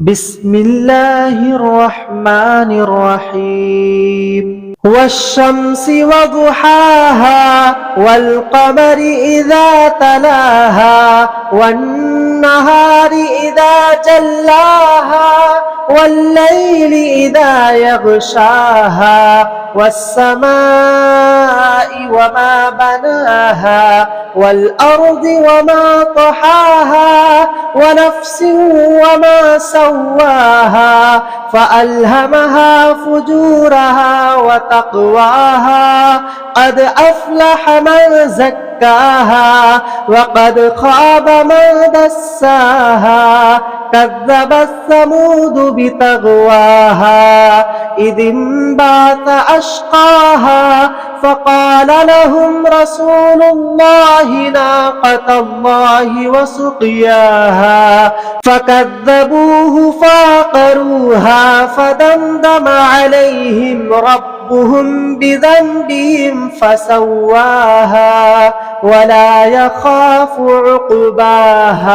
بسم الله الرحمن الرحيم والشمس وضحاها والقمر إذا تلاها والنهار إذا جلاها والليل إذا يغشاها والسماء وما بناها والأرض وما طحاها ونفس وما سواها فألهمها فجورها وتقواها قد أفلح من زكاها وقد خاب من دساها كذبت ثمود بتغواها إذ انبعث أشقاها فقال لهم رسول الله ناقة الله وسقياها فكذبوه فعقروها فدمدم عليهم ربهم بذنبهم فسواها ولا يخاف عقباها.